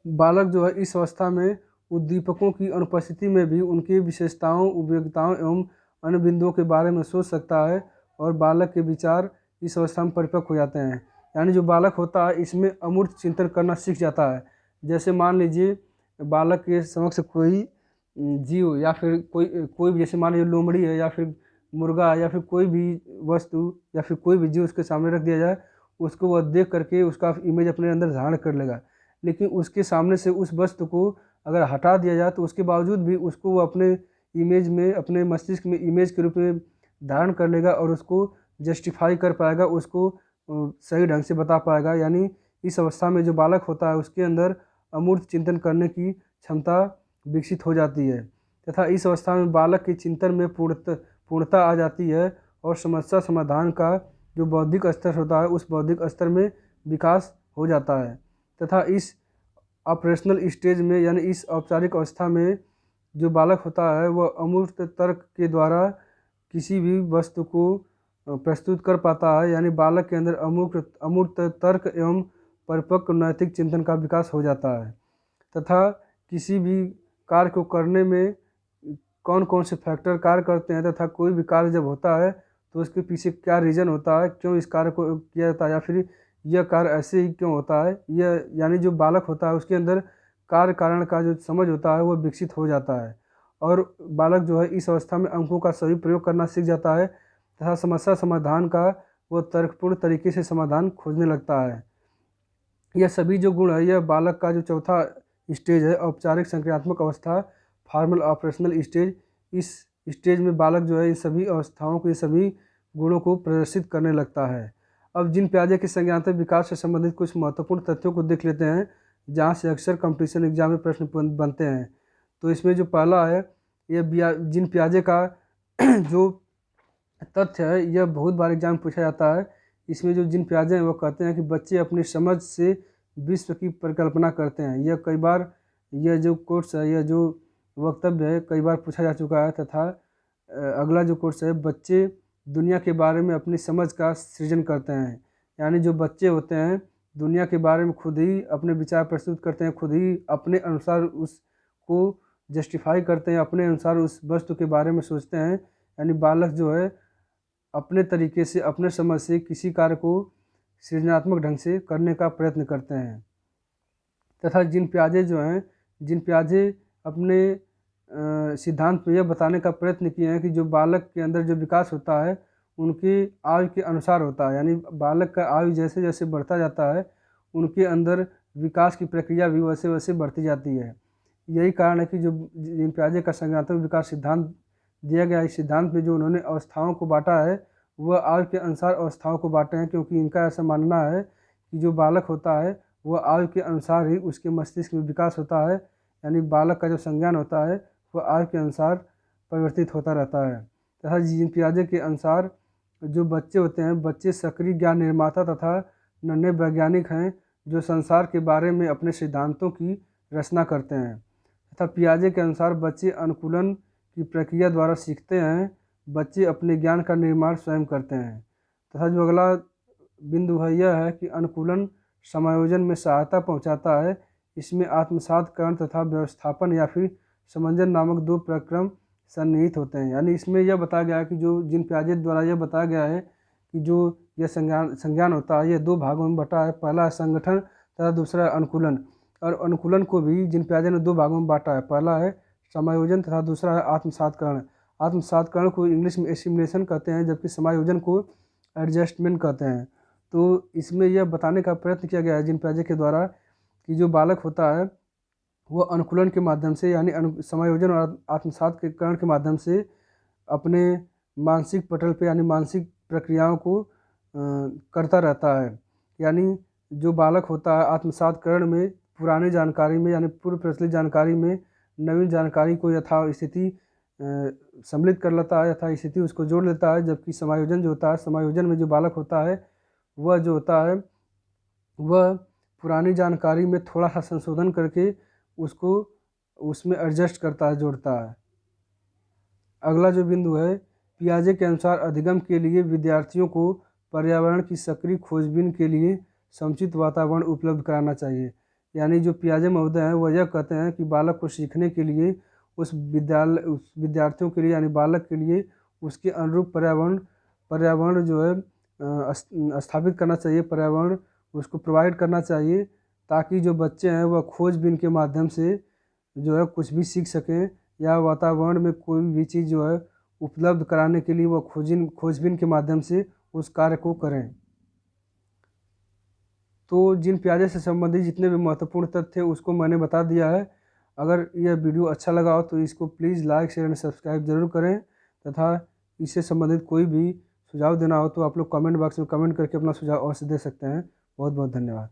बालक जो है इस अवस्था में उद्दीपकों की अनुपस्थिति में भी उनकी विशेषताओं, उपयोगिताओं एवं अन्य बिंदुओं के बारे में सोच सकता है और बालक के विचार इस अवस्था में परिपक्व हो जाते हैं। यानी जो बालक होता है इसमें अमूर्त चिंतन करना सीख जाता है। जैसे मान लीजिए बालक के समक्ष कोई जीव या फिर कोई भी, जैसे मान लीजिए लोमड़ी है या फिर मुर्गा या फिर कोई भी वस्तु या फिर कोई भी जीव उसके सामने रख दिया जाए, उसको वह देख करके उसका इमेज अपने अंदर धारण कर लेगा। लेकिन उसके सामने से उस वस्तु को अगर हटा दिया जाए तो उसके बावजूद भी उसको वो अपने इमेज में, अपने मस्तिष्क में इमेज के रूप में धारण कर लेगा और उसको जस्टिफाई कर पाएगा, उसको सही ढंग से बता पाएगा। यानी इस अवस्था में जो बालक होता है उसके अंदर अमूर्त चिंतन करने की क्षमता विकसित हो जाती है तथा इस अवस्था में बालक के चिंतन में पूर्णता आ जाती है और समस्या समाधान का जो बौद्धिक स्तर होता है उस बौद्धिक स्तर में विकास हो जाता है। तथा इस ऑपरेशनल स्टेज में यानी इस औपचारिक अवस्था में जो बालक होता है वह अमूर्त तर्क के द्वारा किसी भी वस्तु को प्रस्तुत कर पाता है, यानी बालक के अंदर अमूर्त तर्क एवं परिपक्व नैतिक चिंतन का विकास हो जाता है। तथा किसी भी कार्य को करने में कौन कौन से फैक्टर कार्य करते हैं तथा कोई भी कार्य जब होता है तो उसके पीछे क्या रीज़न होता है, क्यों इस कार्य को किया जाता है, या फिर यह कार्य ऐसे ही क्यों होता है, यह यानी जो बालक होता है उसके अंदर कार्य कारण का जो समझ होता है वो विकसित हो जाता है। और बालक जो है इस अवस्था में अंकों का सही प्रयोग करना सीख जाता है तथा समस्या समाधान का वो तर्कपूर्ण तरीके से समाधान खोजने लगता है। यह सभी जो गुण है, यह बालक का जो चौथा स्टेज है, औपचारिक संक्रियात्मक अवस्था, फॉर्मल ऑपरेशनल स्टेज। इस स्टेज में बालक जो है इन सभी अवस्थाओं को, ये सभी गुणों को प्रदर्शित करने लगता है। अब जीन पियाजे के संज्ञानात्मक विकास से संबंधित कुछ महत्वपूर्ण तथ्यों को देख लेते हैं, जहाँ से अक्सर कंपटीशन एग्जाम में प्रश्न बनते हैं। तो इसमें जो पहला है, यह जीन पियाजे का जो तथ्य है यह बहुत बार एग्जाम में पूछा जाता है। इसमें जो जीन पियाजे हैं वो कहते हैं कि बच्चे अपनी समझ से विश्व की परिकल्पना करते हैं। यह कई बार, यह जो कोट्स है, यह जो वक्तव्य है कई बार पूछा जा चुका है। तथा अगला जो कोट्स है, बच्चे दुनिया के बारे में अपनी समझ का सृजन करते हैं। यानी जो बच्चे होते हैं दुनिया के बारे में खुद ही अपने विचार प्रस्तुत करते हैं, खुद ही अपने अनुसार उसको जस्टिफाई करते हैं, अपने अनुसार उस वस्तु के बारे में सोचते हैं। यानी बालक जो है अपने तरीके से, अपने समझ से किसी कार्य को सृजनात्मक ढंग से करने का प्रयत्न करते हैं। तथा जीन पियाजे जो हैं, जीन पियाजे अपने सिद्धांत में यह बताने का प्रयत्न किए हैं कि जो बालक के अंदर जो विकास होता है उनके आयु के अनुसार होता है। यानी बालक का आयु जैसे जैसे बढ़ता जाता है उनके अंदर विकास की प्रक्रिया भी वैसे वैसे बढ़ती जाती है। यही कारण है कि जो जीन पियाजे का संज्ञानात्मक विकास सिद्धांत दिया गया, इस सिद्धांत में जो उन्होंने अवस्थाओं को बांटा है वह आयु के अनुसार अवस्थाओं को बांटे हैं, क्योंकि इनका ऐसा मानना है कि जो बालक होता है वह आयु के अनुसार ही उसके मस्तिष्क में विकास होता है। यानी बालक का जो संज्ञान होता है वह आयु के अनुसार परिवर्तित होता रहता है। तथा जीन पियाजे के अनुसार जो बच्चे होते हैं, बच्चे सक्रिय ज्ञान निर्माता तथा नन्हे वैज्ञानिक हैं जो संसार के बारे में अपने सिद्धांतों की रचना करते हैं। तथा पियाजे के अनुसार बच्चे अनुकूलन की प्रक्रिया द्वारा सीखते हैं, बच्चे अपने ज्ञान का निर्माण स्वयं करते हैं। तथा जो अगला बिंदु है यह है कि अनुकूलन समायोजन में सहायता पहुंचाता है। इसमें आत्मसातकरण तथा व्यवस्थापन या फिर समंजन नामक दो प्रक्रम सन्निहित होते हैं। यानी इसमें यह बताया गया है कि जो जीन पियाजे द्वारा यह बताया गया है कि जो यह संज्ञान होता है यह दो भागों में बटा है। पहला है संगठन तथा दूसरा है अनुकूलन। और अनुकूलन को भी जीन पियाजे ने दो भागों में बांटा है, पहला है समायोजन तथा दूसरा है आत्मसातकरण। आत्मसातकरण को इंग्लिश में एसिमिलेशन कहते हैं, जबकि समायोजन को एडजस्टमेंट कहते हैं। तो इसमें यह बताने का प्रयत्न किया गया है जीन पियाजे के द्वारा कि जो बालक होता है वो अनुकूलन के माध्यम से, यानी समायोजन और आत्मसातकरण के माध्यम से अपने मानसिक पटल पे, यानी मानसिक प्रक्रियाओं को करता रहता है। यानी जो बालक होता है आत्मसातकरण में पुरानी जानकारी में, यानी पूर्व प्रचलित जानकारी में नवीन जानकारी को यथास्थिति सम्मिलित कर लेता है, यथास्थिति उसको जोड़ लेता है। जबकि समायोजन जो होता है, समायोजन में जो बालक होता है वह जो होता है वह पुरानी जानकारी में थोड़ा सा संशोधन करके उसको उसमें एडजस्ट करता है, जोड़ता है। अगला जो बिंदु है, पियाजे के अनुसार अधिगम के लिए विद्यार्थियों को पर्यावरण की सक्रिय खोजबीन के लिए समुचित वातावरण उपलब्ध कराना चाहिए। यानी जो पियाजे महोदय हैं वह यह कहते हैं कि बालक को सीखने के लिए उस विद्यार्थियों के लिए, यानी बालक के लिए उसके अनुरूप पर्यावरण जो है स्थापित करना चाहिए, पर्यावरण उसको प्रोवाइड करना चाहिए, ताकि जो बच्चे हैं वह खोजबीन के माध्यम से जो है कुछ भी सीख सकें, या वातावरण में कोई भी चीज़ जो है उपलब्ध कराने के लिए वह खोजबीन के माध्यम से उस कार्य को करें। तो जीन पियाजे से संबंधित जितने भी महत्वपूर्ण तथ्य थे उसको मैंने बता दिया है। अगर यह वीडियो अच्छा लगा हो तो इसको please like, share and subscribe जरूर करें। तथा इससे संबंधित कोई भी सुझाव देना हो तो आप लोग कमेंट बॉक्स में कमेंट करके अपना सुझाव अवश्य दे सकते हैं। बहुत बहुत धन्यवाद।